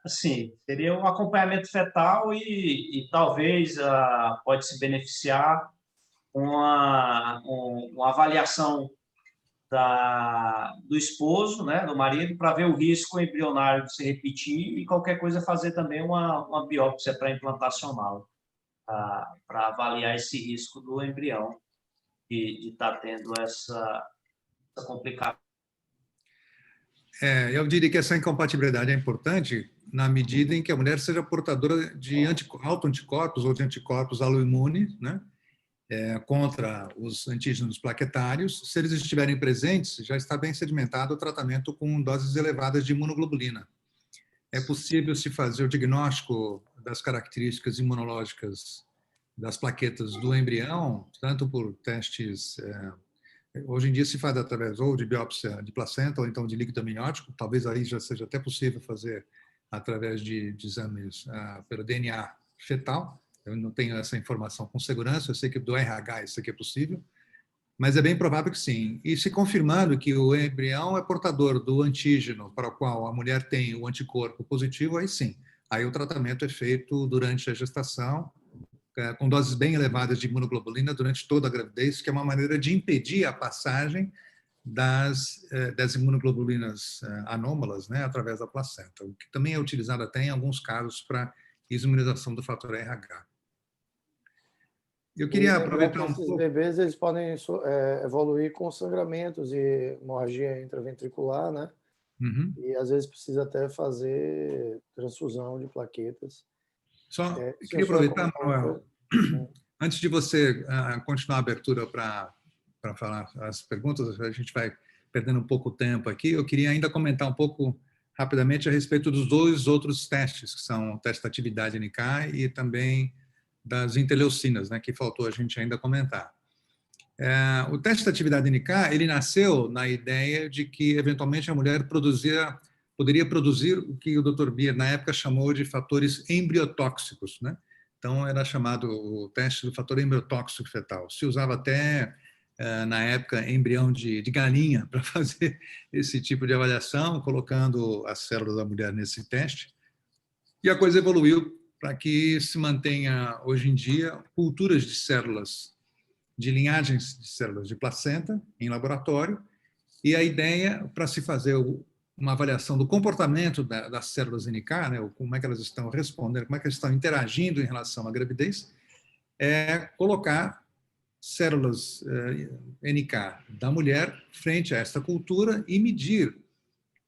assim, seria um acompanhamento fetal e talvez pode se beneficiar uma avaliação do esposo, né, do marido, para ver o risco embrionário de se repetir e qualquer coisa fazer também uma biópsia pré-implantacional para avaliar esse risco do embrião de estar tendo essa complicação. Eu diria que essa incompatibilidade é importante na medida em que a mulher seja portadora de autoanticorpos ou de anticorpos autoimunes, né, contra os antígenos plaquetários. Se eles estiverem presentes, já está bem sedimentado o tratamento com doses elevadas de imunoglobulina. É possível se fazer o diagnóstico das características imunológicas das plaquetas do embrião, tanto por testes... Hoje em dia se faz através ou de biópsia de placenta ou então de líquido amniótico. Talvez aí já seja até possível fazer através de exames pelo DNA fetal. Eu não tenho essa informação com segurança, eu sei que do RH isso aqui é possível, mas é bem provável que sim. E se confirmando que o embrião é portador do antígeno para o qual a mulher tem o anticorpo positivo, aí sim, aí o tratamento é feito durante a gestação, com doses bem elevadas de imunoglobulina durante toda a gravidez, que é uma maneira de impedir a passagem das imunoglobulinas anômalas, né, através da placenta, o que também é utilizado até em alguns casos para imunização do fator RH. Eu queria aproveitar um pouco... Esses bebês eles podem evoluir com sangramentos e hemorragia intraventricular, né? Uhum. E às vezes precisa até fazer transfusão de plaquetas. Só queria aproveitar, Manuel, Sim. antes de você continuar a abertura para falar as perguntas, a gente vai perdendo um pouco o tempo aqui, eu queria ainda comentar um pouco rapidamente a respeito dos 2 outros testes, que são o teste da atividade NK e também das interleucinas, né, que faltou a gente ainda comentar. O teste da atividade NK, ele nasceu na ideia de que, eventualmente, a mulher poderia produzir o que o Dr. Beer, na época, chamou de fatores embriotóxicos, né? Então, era chamado o teste do fator embriotóxico fetal. Se usava até, na época, embrião de galinha para fazer esse tipo de avaliação, colocando as células da mulher nesse teste. E a coisa evoluiu para que se mantenha, hoje em dia, culturas de células, de linhagens de células de placenta em laboratório, e a ideia para se fazer uma avaliação do comportamento das células NK, né, como é que elas estão respondendo, como é que elas estão interagindo em relação à gravidez, é colocar células NK da mulher frente a esta cultura e medir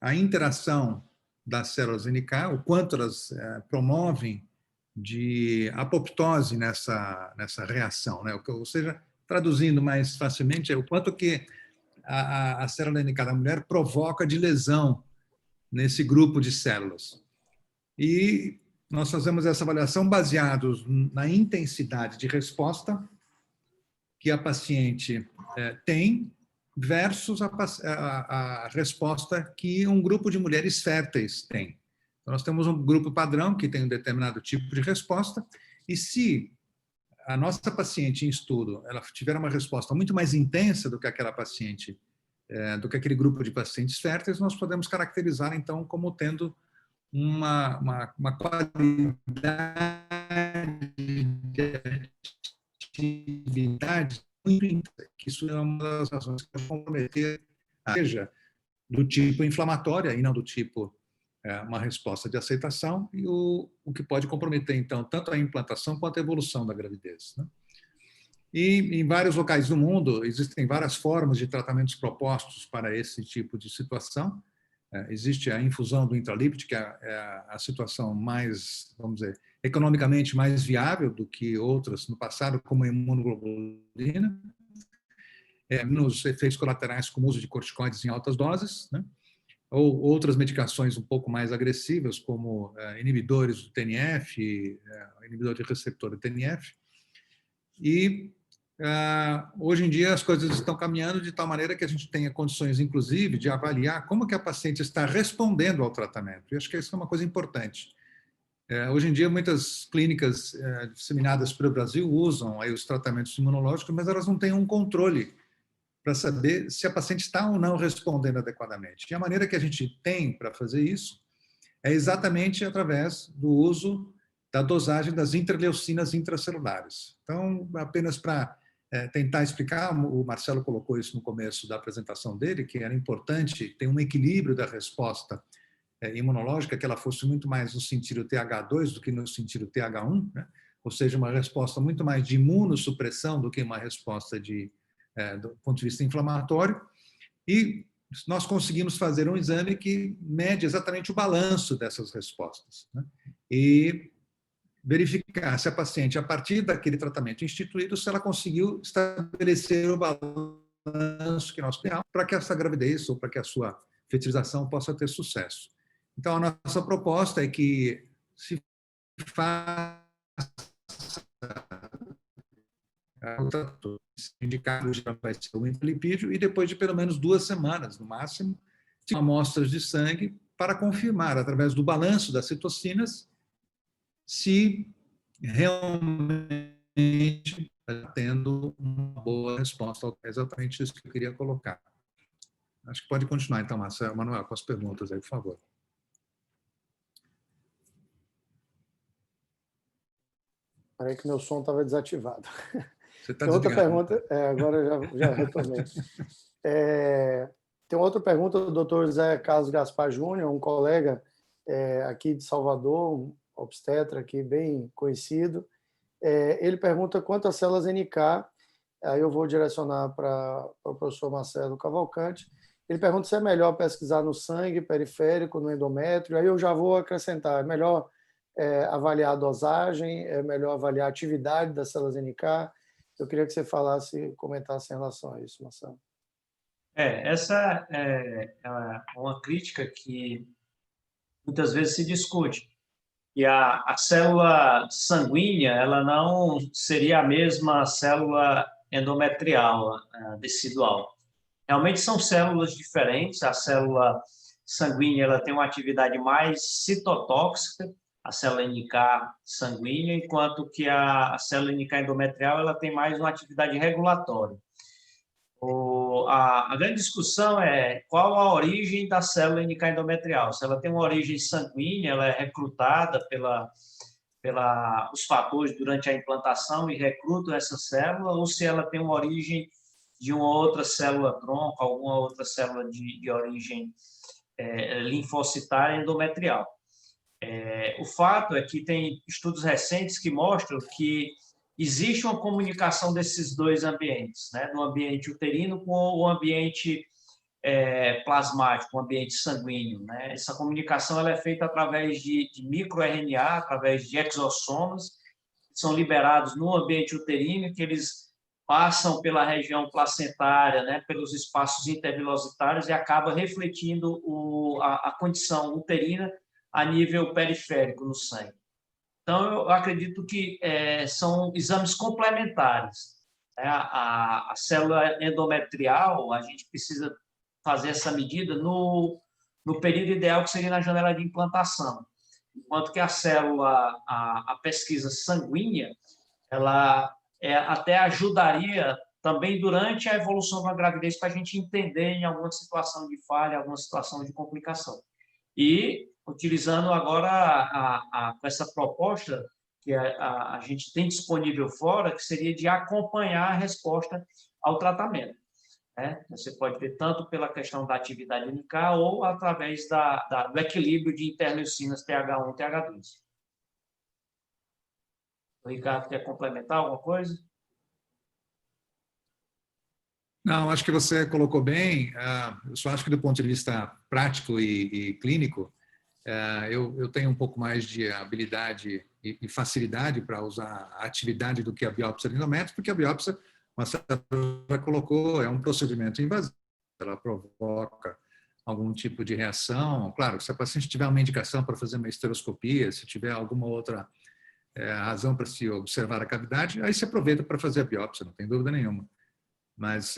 a interação das células NK, o quanto elas promovem de apoptose nessa reação, né? Ou seja, traduzindo mais facilmente, é o quanto que a célula NK da mulher provoca de lesão nesse grupo de células. E nós fazemos essa avaliação baseados na intensidade de resposta que a paciente tem versus a resposta que um grupo de mulheres férteis tem. Então, nós temos um grupo padrão que tem um determinado tipo de resposta, e se a nossa paciente em estudo ela tiver uma resposta muito mais intensa do que aquela paciente, do que aquele grupo de pacientes férteis, nós podemos caracterizar, então, como tendo uma qualidade de atividade muito intensa, que isso é uma das razões que pode comprometer, seja do tipo inflamatória e não do tipo uma resposta de aceitação, e o que pode comprometer, então, tanto a implantação quanto a evolução da gravidez, né? E em vários locais do mundo existem várias formas de tratamentos propostos para esse tipo de situação. Existe a infusão do intralípide, que é a situação mais, vamos dizer, economicamente mais viável do que outras no passado, como a imunoglobulina, nos efeitos colaterais como o uso de corticoides em altas doses, né? Ou outras medicações um pouco mais agressivas, como inibidores do TNF, inibidor de receptor do TNF. E hoje em dia as coisas estão caminhando de tal maneira que a gente tenha condições, inclusive, de avaliar como que a paciente está respondendo ao tratamento. E acho que isso é uma coisa importante. Hoje em dia, muitas clínicas disseminadas pelo Brasil usam aí os tratamentos imunológicos, mas elas não têm um controle para saber se a paciente está ou não respondendo adequadamente. E a maneira que a gente tem para fazer isso é exatamente através do uso da dosagem das interleucinas intracelulares. Então, apenas para tentar explicar, o Marcelo colocou isso no começo da apresentação dele, que era importante ter um equilíbrio da resposta imunológica, que ela fosse muito mais no sentido TH2 do que no sentido TH1, né? Ou seja, uma resposta muito mais de imunossupressão do que uma resposta do ponto de vista inflamatório, e nós conseguimos fazer um exame que mede exatamente o balanço dessas respostas, né? E verificar se a paciente, a partir daquele tratamento instituído, se ela conseguiu estabelecer o balanço que nós temos para que essa gravidez ou para que a sua fertilização possa ter sucesso. Então, a nossa proposta é que se faça o tratamento indicado vai ser o intralipídio, e depois de pelo menos 2 semanas, no máximo, amostras de sangue para confirmar, através do balanço das citocinas, se realmente está tendo uma boa resposta. É exatamente isso que eu queria colocar. Acho que pode continuar, então, Manuel, com as perguntas aí, por favor. Peraí que meu som estava desativado. Você está Tem outra desligado. pergunta, agora já retomei. Tem outra pergunta do Dr. Zé Carlos Gaspar Júnior, um colega aqui de Salvador, um obstetra aqui bem conhecido. Ele pergunta quantas células NK, aí eu vou direcionar para o professor Marcelo Cavalcante. Ele pergunta se é melhor pesquisar no sangue periférico, no endométrio, aí eu já vou acrescentar, é melhor avaliar a dosagem, é melhor avaliar a atividade das células NK. Eu queria que você comentasse em relação a isso, Marcelo. Essa é uma crítica que muitas vezes se discute. E a célula sanguínea, ela não seria a mesma célula endometrial, decidual. Realmente são células diferentes. A célula sanguínea ela tem uma atividade mais citotóxica, a célula NK sanguínea, enquanto que a célula NK endometrial ela tem mais uma atividade regulatória. A grande discussão é qual a origem da célula NK endometrial. Se ela tem uma origem sanguínea, ela é recrutada os fatores durante a implantação e recrutam essa célula, ou se ela tem uma origem de uma outra célula tronco, alguma outra célula de origem linfocitária endometrial. O fato é que tem estudos recentes que mostram que existe uma comunicação desses dois ambientes, né? Do ambiente uterino com o ambiente plasmático, o ambiente sanguíneo, né? Essa comunicação ela é feita através de microRNA, através de exossomas, que são liberados no ambiente uterino, que eles passam pela região placentária, né? Pelos espaços intervilositários e acaba refletindo a condição uterina a nível periférico no sangue. Então, eu acredito que são exames complementares. A célula endometrial, a gente precisa fazer essa medida no período ideal, que seria na janela de implantação. Enquanto que a célula, a pesquisa sanguínea, ela até ajudaria também durante a evolução da gravidez para a gente entender em alguma situação de falha, alguma situação de complicação. E utilizando agora essa proposta que a gente tem disponível fora, que seria de acompanhar a resposta ao tratamento. Né? Você pode ver tanto pela questão da atividade NK ou através do equilíbrio de interleucinas TH1 e TH2. O Ricardo quer complementar alguma coisa? Não, acho que você colocou bem. Eu só acho que do ponto de vista prático e clínico, eu tenho um pouco mais de habilidade e facilidade para usar a atividade do que a biópsia de endométrio, porque a biópsia, uma certa já colocou, é um procedimento invasivo, ela provoca algum tipo de reação. Claro, se a paciente tiver uma indicação para fazer uma esteroscopia, se tiver alguma outra razão para se observar a cavidade, aí se aproveita para fazer a biópsia, não tem dúvida nenhuma. Mas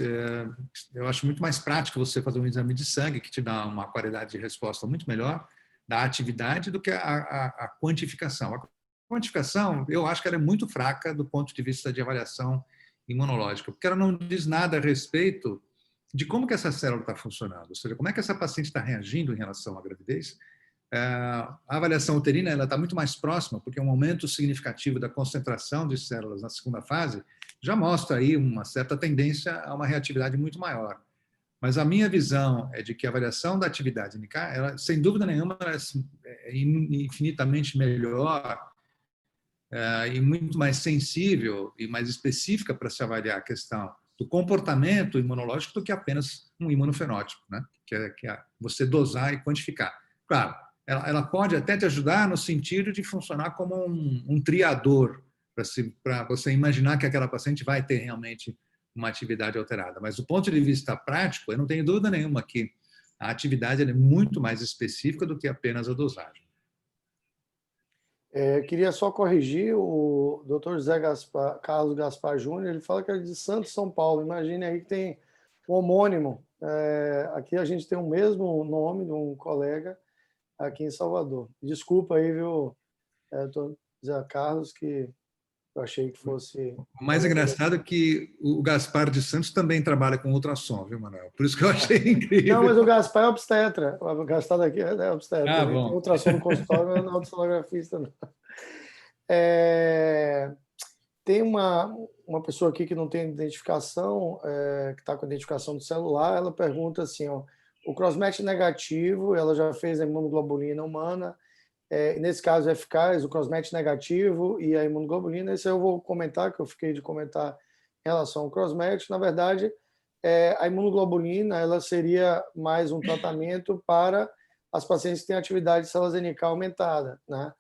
eu acho muito mais prático você fazer um exame de sangue que te dá uma qualidade de resposta muito melhor da atividade do que a quantificação. A quantificação, eu acho que ela é muito fraca do ponto de vista de avaliação imunológica, porque ela não diz nada a respeito de como que essa célula está funcionando, ou seja, como é que essa paciente está reagindo em relação à gravidez. A avaliação uterina ela está muito mais próxima, porque um aumento significativo da concentração de células na segunda fase já mostra aí uma certa tendência a uma reatividade muito maior. Mas a minha visão é de que a avaliação da atividade NK, ela, sem dúvida nenhuma, é infinitamente melhor e muito mais sensível e mais específica para se avaliar a questão do comportamento imunológico do que apenas um imunofenótipo, né? que é você dosar e quantificar. Claro, ela pode até te ajudar no sentido de funcionar como um triador, para você imaginar que aquela paciente vai ter realmente uma atividade alterada. Mas do ponto de vista prático, eu não tenho dúvida nenhuma que a atividade é muito mais específica do que apenas a dosagem. Queria só corrigir o Dr. Carlos Gaspar Júnior, ele fala que é de Santos, São Paulo. Imagine aí que tem um homônimo. Aqui a gente tem o mesmo nome de um colega aqui em Salvador. Desculpa aí, viu, Dr. Zé Carlos, que eu achei que fosse... O mais engraçado é que o Gaspar de Santos também trabalha com ultrassom, viu, Manuel? Por isso que eu achei incrível. Não, mas o Gaspar é obstetra. O Gaspar daqui é obstetra. Ele bom. tem ultrassom no consultório, mas não é ultrassonografista, não. Tem uma pessoa aqui que não tem identificação, que está com identificação do celular, ela pergunta assim, ó, o crossmatch negativo, ela já fez a imunoglobulina humana, nesse caso é eficaz, o crossmatch negativo e a imunoglobulina, esse eu vou comentar, que eu fiquei de comentar em relação ao crossmatch. Na verdade, a imunoglobulina ela seria mais um tratamento para as pacientes que têm atividade de células NK aumentada, né?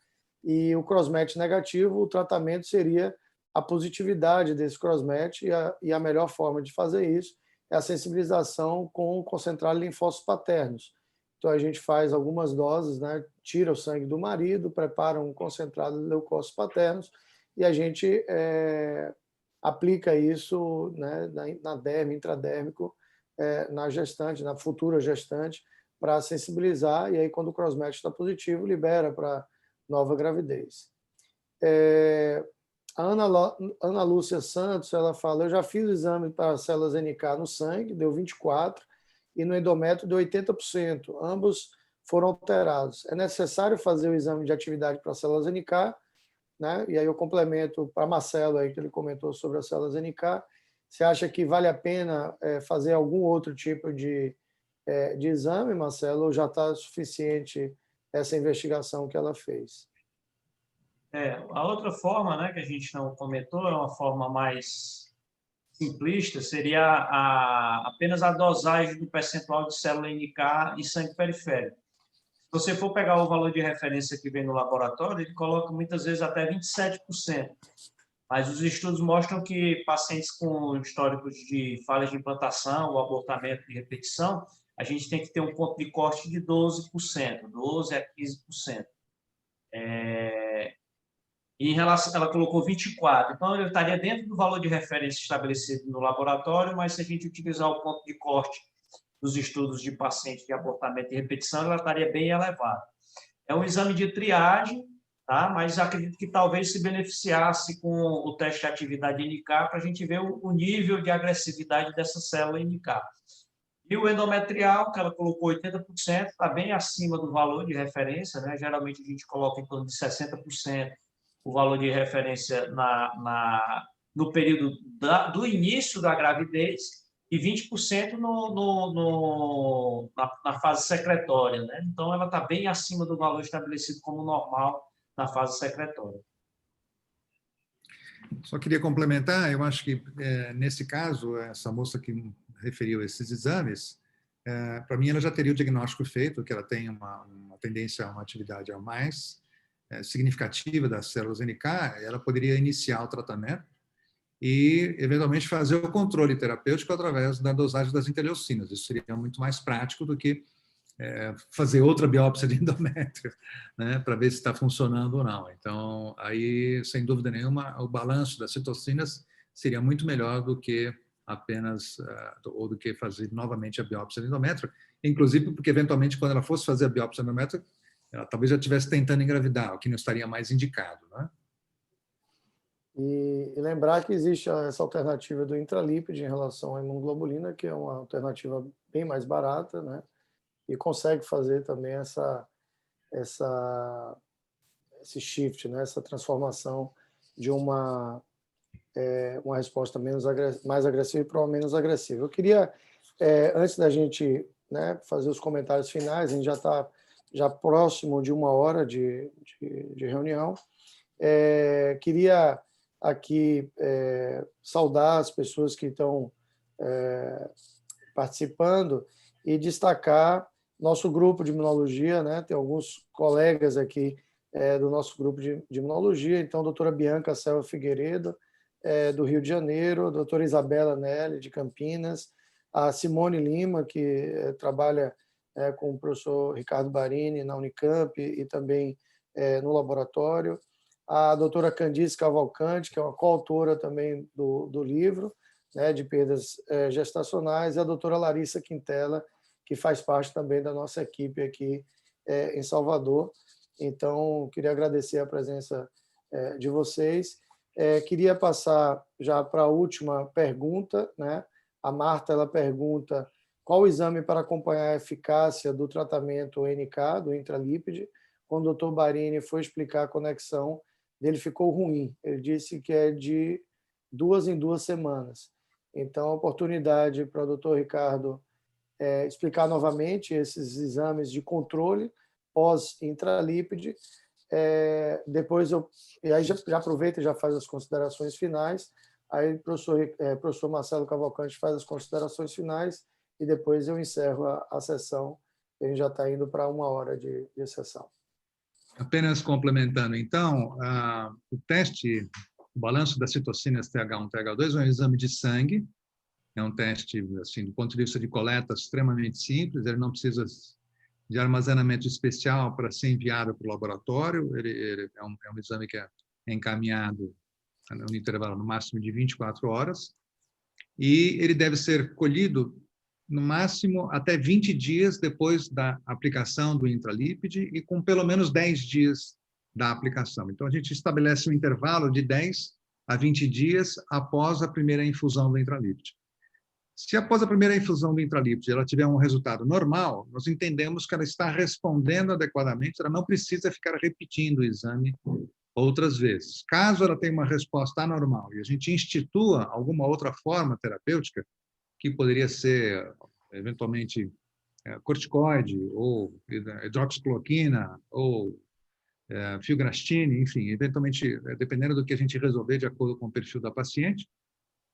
E o crossmatch negativo, o tratamento seria a positividade desse crossmatch, e a melhor forma de fazer isso é a sensibilização com concentrado de linfócitos paternos. Então, a gente faz algumas doses, né? Tira o sangue do marido, prepara um concentrado de leucócitos paternos e a gente aplica isso, né, na derme, intradérmico, na gestante, na futura gestante, para sensibilizar, e aí quando o crossmatch está positivo, libera para nova gravidez. A Ana Lúcia Santos, ela fala, eu já fiz o exame para células NK no sangue, deu 24, e no endométrio deu 80%. Ambos foram alterados. É necessário fazer o exame de atividade para células NK, né? E aí eu complemento para Marcelo, aí, que ele comentou sobre as células NK. Você acha que vale a pena fazer algum outro tipo de exame, Marcelo, ou já está suficiente essa investigação que ela fez? A outra forma, né, que a gente não comentou, é uma forma mais simplista, seria apenas a dosagem do percentual de célula NK e sangue periférico. Se você for pegar o valor de referência que vem no laboratório, ele coloca muitas vezes até 27%. Mas os estudos mostram que pacientes com históricos de falhas de implantação ou abortamento de repetição, a gente tem que ter um ponto de corte de 12%, 12% a 15%. E em relação, ela colocou 24, então ele estaria dentro do valor de referência estabelecido no laboratório, mas se a gente utilizar o ponto de corte dos estudos de pacientes de abortamento e repetição, ela estaria bem elevada. É um exame de triagem, tá? Mas acredito que talvez se beneficiasse com o teste de atividade NK para a gente ver o nível de agressividade dessa célula NK. E o endometrial, que ela colocou 80%, está bem acima do valor de referência, né? Geralmente a gente coloca em torno de 60% o valor de referência no período do início da gravidez e 20% na fase secretória, né? Então, ela está bem acima do valor estabelecido como normal na fase secretória. Só queria complementar, eu acho que, nesse caso, essa moça que referiu esses exames, para mim, ela já teria o diagnóstico feito, que ela tem uma tendência a uma atividade a mais significativa das células NK, ela poderia iniciar o tratamento e, eventualmente, fazer o controle terapêutico através da dosagem das interleucinas. Isso seria muito mais prático do que fazer outra biópsia de endométrio, né, para ver se está funcionando ou não. Então, aí, sem dúvida nenhuma, o balanço das citocinas seria muito melhor do que apenas, ou do que fazer novamente a biópsia de endométrio, inclusive porque, eventualmente, quando ela fosse fazer a biópsia de endométrio, ela talvez já estivesse tentando engravidar, o que não estaria mais indicado, né? E lembrar que existe essa alternativa do intralípide em relação à imunoglobulina, que é uma alternativa bem mais barata, né? E consegue fazer também esse shift, né? Essa transformação de uma resposta mais agressiva para uma menos agressiva. Eu queria, antes da gente, né, fazer os comentários finais, a gente já está próximo de 1 hora de reunião, queria aqui saudar as pessoas que estão participando e destacar nosso grupo de imunologia, né? Tem alguns colegas aqui do nosso grupo de imunologia, então a doutora Bianca Selva Figueiredo, do Rio de Janeiro, a doutora Isabela Nelly, de Campinas, a Simone Lima, que trabalha com o professor Ricardo Barini na Unicamp e também no laboratório, a doutora Candice Cavalcante, que é uma coautora também do livro, né, de perdas gestacionais, e a doutora Larissa Quintela, que faz parte também da nossa equipe aqui em Salvador. Então, queria agradecer a presença de vocês. Queria passar já para a última pergunta, né? A Marta, ela pergunta qual o exame para acompanhar a eficácia do tratamento NK, do intralípide, quando o Dr. Barini foi explicar a conexão dele ficou ruim. Ele disse que é de 2 em 2 semanas. Então, a oportunidade para o doutor Ricardo explicar novamente esses exames de controle pós-intralípide. Depois e aí já aproveita e já faz as considerações finais. Aí o professor Marcelo Cavalcante faz as considerações finais e depois eu encerro a sessão. A gente já está indo para 1 hora de sessão. Apenas complementando, então, o teste, o balanço das citocinas TH1 e TH2 é um exame de sangue, é um teste, assim, do ponto de vista de coleta, extremamente simples, ele não precisa de armazenamento especial para ser enviado para o laboratório, ele é um exame que é encaminhado no intervalo no máximo de 24 horas, e ele deve ser colhido no máximo até 20 dias depois da aplicação do intralípide e com pelo menos 10 dias da aplicação. Então, a gente estabelece um intervalo de 10 a 20 dias após a primeira infusão do intralípide. Se após a primeira infusão do intralípide ela tiver um resultado normal, nós entendemos que ela está respondendo adequadamente, ela não precisa ficar repetindo o exame outras vezes. Caso ela tenha uma resposta anormal e a gente institua alguma outra forma terapêutica, que poderia ser, eventualmente, corticoide, ou hidroxicloroquina, ou filgrastine, enfim, eventualmente, dependendo do que a gente resolver de acordo com o perfil da paciente,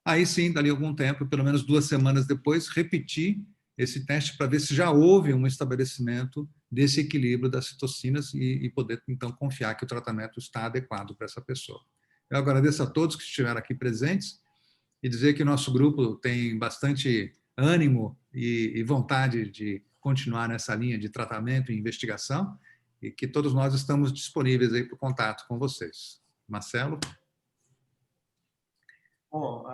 aí sim, dali algum tempo, pelo menos 2 semanas depois, repetir esse teste para ver se já houve um estabelecimento desse equilíbrio das citocinas e poder, então, confiar que o tratamento está adequado para essa pessoa. Eu agradeço a todos que estiveram aqui presentes e dizer que o nosso grupo tem bastante ânimo e vontade de continuar nessa linha de tratamento e investigação e que todos nós estamos disponíveis aí para o contato com vocês. Marcelo? Bom,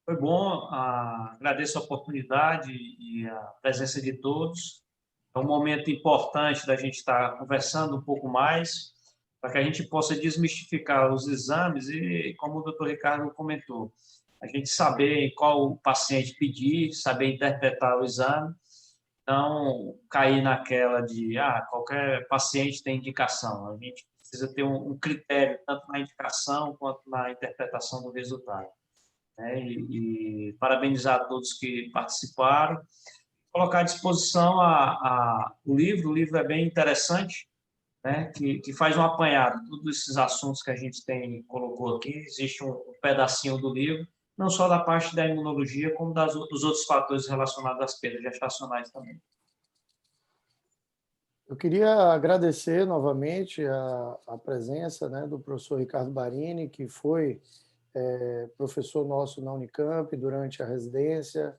foi bom, agradeço a oportunidade e a presença de todos. É um momento importante da gente estar conversando um pouco mais, para que a gente possa desmistificar os exames e, como o doutor Ricardo comentou, a gente saber qual paciente pedir, saber interpretar o exame, não cair naquela de qualquer paciente tem indicação. A gente precisa ter um critério, tanto na indicação quanto na interpretação do resultado. E parabenizar a todos que participaram, colocar à disposição o livro é bem interessante, né, que faz um apanhado de todos esses assuntos que a gente colocou aqui. Existe um pedacinho do livro, não só da parte da imunologia, como dos outros fatores relacionados às perdas gestacionais também. Eu queria agradecer novamente a presença, né, do professor Ricardo Barini, que foi professor nosso na Unicamp durante a residência,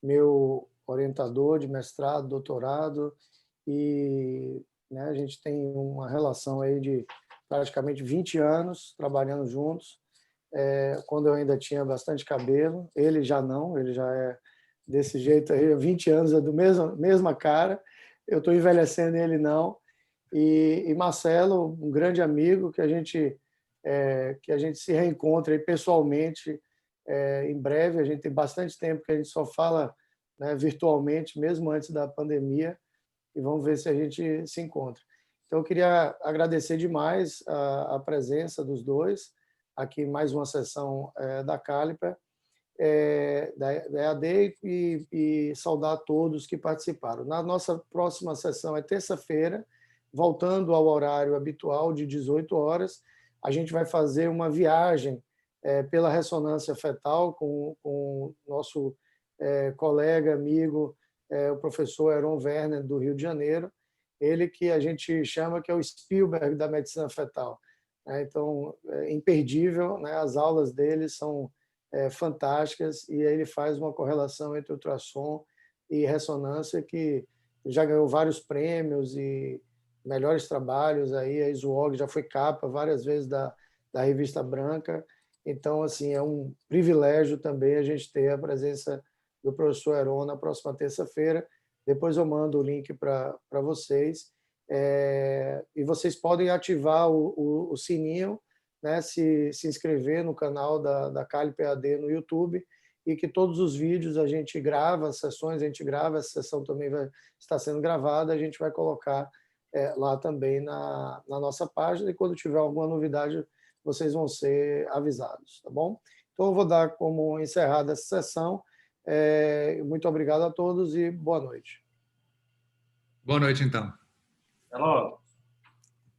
meu orientador de mestrado, doutorado, e né, a gente tem uma relação aí de praticamente 20 anos trabalhando juntos, quando eu ainda tinha bastante cabelo, ele já não, ele já é desse jeito aí, 20 anos é do mesma cara, eu estou envelhecendo e ele não, e Marcelo, um grande amigo que a gente se reencontra aí pessoalmente em breve. A gente tem bastante tempo que a gente só fala, né, virtualmente, mesmo antes da pandemia, e vamos ver se a gente se encontra. Então, eu queria agradecer demais a presença dos dois aqui em mais uma sessão da Caliper, da EAD, e saudar todos que participaram. Na nossa próxima sessão é terça-feira, voltando ao horário habitual de 18 horas, a gente vai fazer uma viagem pela ressonância fetal com o nosso colega, amigo, o professor Heron Werner, do Rio de Janeiro, ele que a gente chama que é o Spielberg da medicina fetal. Então, é imperdível, né? As aulas dele são fantásticas, e ele faz uma correlação entre ultrassom e ressonância que já ganhou vários prêmios e melhores trabalhos. Aí a ISUOG já foi capa várias vezes da Revista Branca. Então, assim, é um privilégio também a gente ter a presença do professor Heron na próxima terça-feira. Depois eu mando o link para vocês. E vocês podem ativar o sininho, né, se inscrever no canal da Caliper EAD no YouTube, e que todos os vídeos a gente grava, as sessões a gente grava, essa sessão também vai estar sendo gravada, a gente vai colocar lá também na nossa página, e quando tiver alguma novidade, vocês vão ser avisados, tá bom? Então, eu vou dar como encerrada essa sessão. Muito obrigado a todos e boa noite. Boa noite, então. Até logo.